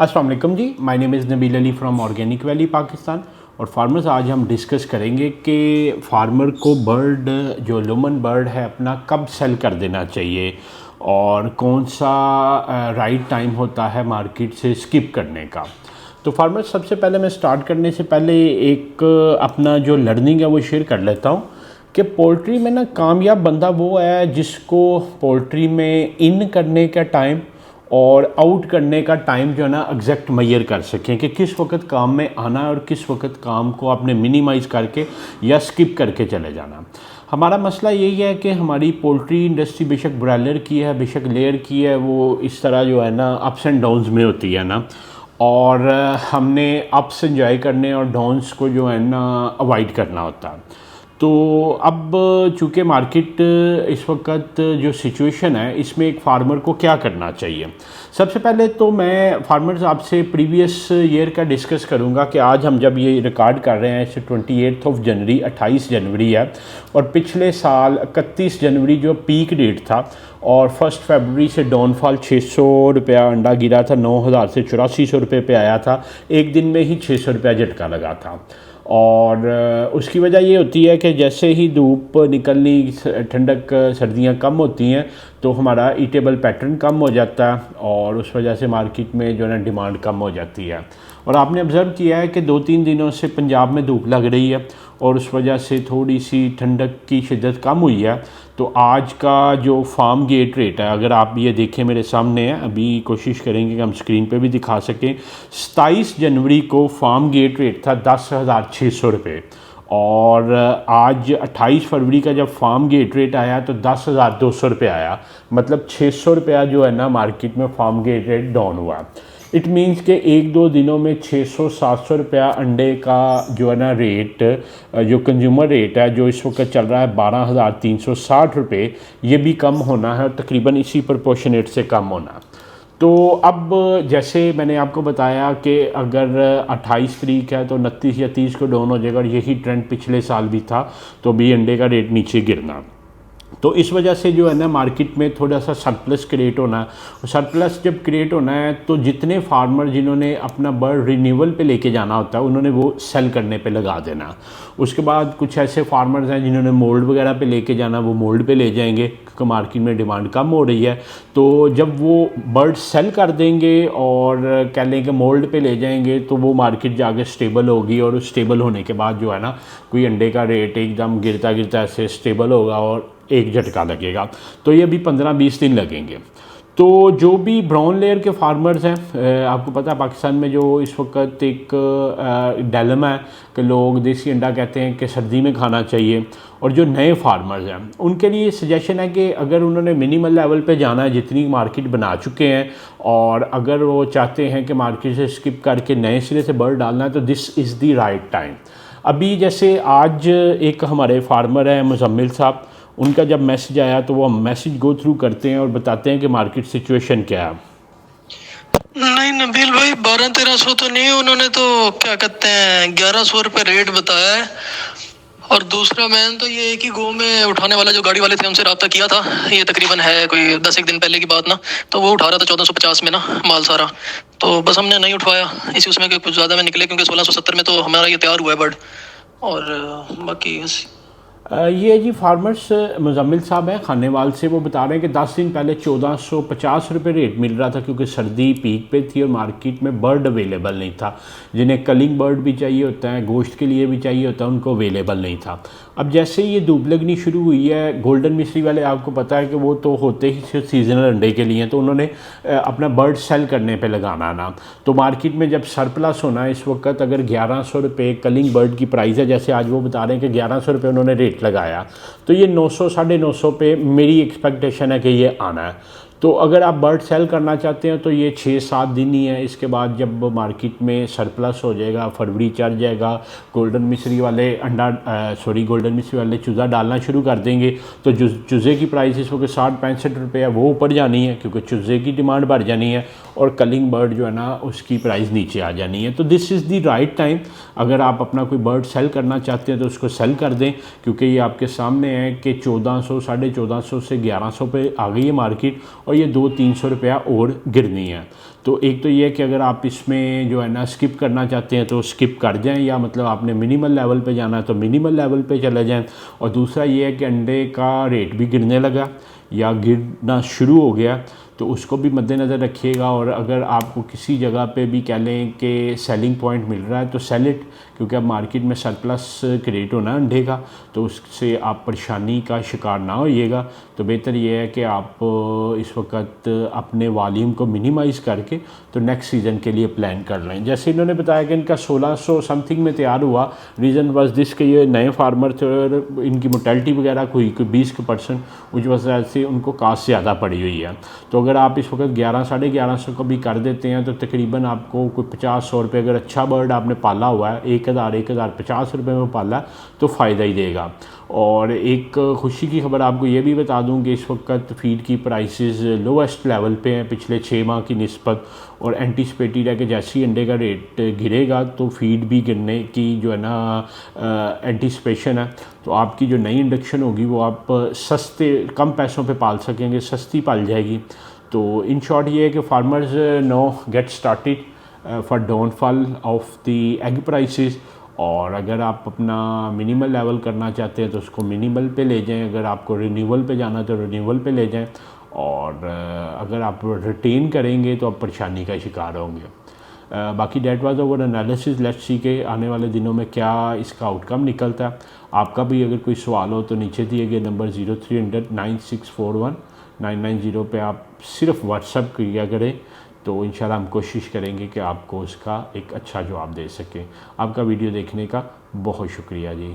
अस्सलाम वालेकुम जी, my name is Nabeel Ali from organic valley Pakistan. और फार्मर्स, आज हम डिस्कस करेंगे कि फार्मर को बर्ड जो लुमन बर्ड है अपना कब सेल कर देना चाहिए और कौन सा राइट टाइम होता है मार्केट से स्किप करने का। तो फार्मर्स, सबसे पहले मैं स्टार्ट करने से पहले एक अपना जो लर्निंग है वो शेयर कर लेता हूँ कि पोल्ट्री में ना कामयाब बंदा वो है जिसको पोल्ट्री में इन करने का टाइम और आउट करने का टाइम जो है ना एग्जैक्ट मेजर कर सकें कि किस वक्त काम में आना है और किस वक्त काम को आपने मिनिमाइज़ करके या स्किप करके चले जाना। हमारा मसला यही है कि हमारी पोल्ट्री इंडस्ट्री बेशक ब्रॉयलर की है, बेशक लेयर की है, वो इस तरह जो है ना अप्स एंड डाउन्स में होती है ना, और हमने अप्स इंजॉय करने और डाउन्स को जो है ना अवॉइड करना होता है। तो अब चूँकि मार्केट इस वक्त जो सिचुएशन है इसमें एक फार्मर को क्या करना चाहिए। सबसे पहले तो मैं फार्मर्स आपसे प्रीवियस ईयर का डिस्कस करूंगा कि आज हम जब ये रिकॉर्ड कर रहे हैं इसे 28 जनवरी 28 जनवरी है, और पिछले साल 31 जनवरी जो पीक रेट था और 1 फरवरी से डाउनफॉल 600 रुपया अंडा गिरा था, 9,000 से 8400 रुपये पे आया था। एक दिन में ही 600 रुपया झटका लगा था। और उसकी वजह ये होती है कि जैसे ही धूप निकलनी, ठंडक, सर्दियाँ कम होती हैं तो हमारा ईटेबल पैटर्न कम हो जाता है और उस वजह से मार्केट में जो है ना डिमांड कम हो जाती है। और आपने ऑब्ज़र्व किया है कि 2-3 दिनों से पंजाब में धूप लग रही है और उस वजह से थोड़ी सी ठंडक की शिद्दत कम हुई है। तो आज का जो फार्म गेट रेट है, अगर आप ये देखें मेरे सामने है, अभी कोशिश करेंगे कि हम स्क्रीन पे भी दिखा सकें। 27 जनवरी को फार्म गेट रेट था 10,600 रुपये और आज 28 फरवरी का जब फार्म गेट रेट आया तो 10,200 रुपये आया। मतलब 600 रुपया जो है ना मार्केट में फार्म गेट रेट डाउन हुआ। इट मीन्स के 1-2 दिनों में 600-700 रुपया अंडे का जो है ना रेट, जो कंज्यूमर रेट है जो इस वक्त चल रहा है 12,360 रुपये, ये भी कम होना है और तकरीबन इसी प्रोपोर्शनेट से कम होना। तो अब जैसे मैंने आपको बताया कि अगर 28 तारीख है तो 29 या 30 को डाउन हो जाएगा और यही ट्रेंड पिछले साल भी था, तो भी अंडे का रेट नीचे गिरना। तो इस वजह से जो है ना मार्केट में थोड़ा सा सरप्लस क्रिएट होना है। और सरप्लस जब क्रिएट होना है तो जितने फार्मर जिन्होंने अपना बर्ड रिन्यूअल पे लेके जाना होता है उन्होंने वो सेल करने पे लगा देना। उसके बाद कुछ ऐसे फार्मर्स हैं जिन्होंने मोल्ड वगैरह पे लेके जाना, वो मोल्ड पे ले जाएंगे क्योंकि मार्केट में डिमांड कम हो रही है। तो जब वो बर्ड सेल कर देंगे और कह लें कि मोल्ड पे ले जाएंगे तो वो मार्केट जाके स्टेबल होगी और उस स्टेबल होने के बाद जो है ना कोई अंडे का रेट एकदम गिरता गिरता ऐसे स्टेबल होगा और एक झटका लगेगा। तो ये भी 15-20 दिन लगेंगे। तो जो भी ब्राउन लेयर के फार्मर्स हैं, आपको पता है पाकिस्तान में जो इस वक्त एक डायलेमा है कि लोग देसी अंडा कहते हैं कि सर्दी में खाना चाहिए, और जो नए फार्मर्स हैं उनके लिए सजेशन है कि अगर उन्होंने मिनिमल लेवल पे जाना है, जितनी मार्केट बना चुके हैं, और अगर वो चाहते हैं कि मार्केट से स्किप करके नए सिरे से बर्ड डालना है तो this is the right time. अभी जैसे आज एक हमारे फार्मर हैं मुजम्मिल साहब, उनका जब मैसेज आया तो वो मैसेज गो थ्रू करते हैं और बताते हैं कि मार्केट सिचुएशन क्या है। नहीं नबील भाई, 1200-1300 तो नहीं, उन्होंने तो क्या कहते हैं 1100 रुपये रेट बताया है। और दूसरा मैंने तो ये एक ही गो में उठाने वाला जो गाड़ी वाले थे उनसे रब्ता किया था, ये तकरीबन है कोई 10 एक दिन पहले की बात ना, तो वो उठा रहा था 1450 में ना माल सारा। तो बस हमने नहीं उठवाया इसी उसमें, कुछ ज़्यादा में निकले क्योंकि 1670 में तो हमारा ये तैयार हुआ है बर्ड। और बाकी ये जी फार्मर्स मुजम्मिल साहब हैं खानेवाल से, वो बता रहे हैं कि 10 दिन पहले 1450 रुपये रेट मिल रहा था क्योंकि सर्दी पीक पे थी और मार्केट में बर्ड अवेलेबल नहीं था। जिन्हें कलिंग बर्ड भी चाहिए होता है, गोश्त के लिए भी चाहिए होता है, उनको अवेलेबल नहीं था। अब जैसे ये धूप लगनी शुरू हुई है, गोल्डन मिस्री वाले आपको पता है कि वो तो होते ही सिर्फ सीजनल अंडे के लिए, तो उन्होंने अपना बर्ड सेल करने पे लगाना ना। तो मार्केट में जब सरप्लस होना है इस वक्त, अगर 1100 रुपये कलिंग बर्ड की प्राइस है, जैसे आज वो बता रहे हैं कि 1100 रुपये उन्होंने रेट लगाया, तो ये 900-950 पे मेरी एक्सपेक्टेशन है कि ये आना है। तो अगर आप बर्ड सेल करना चाहते हैं तो ये 6-7 दिन ही है। इसके बाद जब मार्केट में सरप्लस हो जाएगा, फरवरी चढ़ जाएगा, गोल्डन मिस्री वाले गोल्डन मिस्री वाले चूज़ा डालना शुरू कर देंगे, तो चूज़े की प्राइस इस वक्त 60-65 रुपये है, वो ऊपर जानी है क्योंकि चूज़े की डिमांड बढ़ जानी है। और कलिंग बर्ड जो है ना उसकी प्राइस नीचे आ जानी है। तो this is the right time, अगर आप अपना कोई बर्ड सेल करना चाहते हैं तो उसको सेल कर दें, क्योंकि ये आपके सामने है कि 1400 1450 से 1100 पे आ गई है मार्केट, और ये 200-300 रुपया और गिरनी है। तो एक तो ये है कि अगर आप इसमें जो है ना स्किप करना चाहते हैं तो स्किप कर जाएं, या मतलब आपने मिनिमल लेवल पे जाना है तो मिनिमल लेवल पे चले जाएं। और दूसरा ये है कि अंडे का रेट भी गिरने लगा या गिरना शुरू हो गया, तो उसको भी मद्देनज़र रखिएगा। और अगर आपको किसी जगह पे भी कह लें कि सेलिंग पॉइंट मिल रहा है तो सेल इट, क्योंकि अब मार्केट में सरप्लस क्रिएट होना अंडे का, तो उससे आप परेशानी का शिकार ना होइएगा। तो बेहतर ये है कि आप इस वक्त अपने वॉल्यूम को मिनिमाइज़ करके तो नेक्स्ट सीज़न के लिए प्लान कर लें। जैसे इन्होंने बताया कि इनका 1600 समथिंग में तैयार हुआ, रीज़न बस दिस के ये नए फार्मर थे और इनकी मोर्टेलिटी वगैरह कोई 20% उस वजह से उनको कास्ट ज़्यादा पड़ी हुई है। तो अगर आप इस वक्त 1100-1150 का भी कर देते हैं तो तकरीबन आपको कोई 50-100 रुपये, अगर अच्छा बर्ड आपने पाला हुआ है 1050 रुपये में पाला तो फ़ायदा ही देगा। और एक खुशी की खबर आपको ये भी बता दूं कि इस वक्त फ़ीड की प्राइसेस लोवेस्ट लेवल पे हैं पिछले 6 माह की निस्बत, और एंटिसिपेटेड है कि जैसे ही अंडे का रेट गिरेगा तो फ़ीड भी गिरने की जो है ना एंटिसिपेशन है। तो आपकी जो नई इंडक्शन होगी वो आप सस्ते कम पैसों पे पाल सकेंगे, सस्ती पाल जाएगी। तो इन शॉर्ट ये है कि farmers know get started for downfall of the egg prices. और अगर आप अपना मिनिमल लेवल करना चाहते हैं तो उसको मिनिमल पे ले जाएं, अगर आपको रिन्यूअल पे जाना है तो रिन्यूअल पे ले जाएं, और अगर आप रिटेन करेंगे तो आप परेशानी का शिकार होंगे। बाकी that was our analysis, let's see के आने वाले दिनों में क्या इसका आउटकम निकलता है। आपका भी अगर कोई सवाल हो तो नीचे दिए गए नंबर 0300 9641 990 पे आप सिर्फ व्हाट्सअप किया करें, तो इंशाल्लाह हम कोशिश करेंगे कि आपको उसका एक अच्छा जवाब दे सकें। आपका वीडियो देखने का बहुत शुक्रिया जी।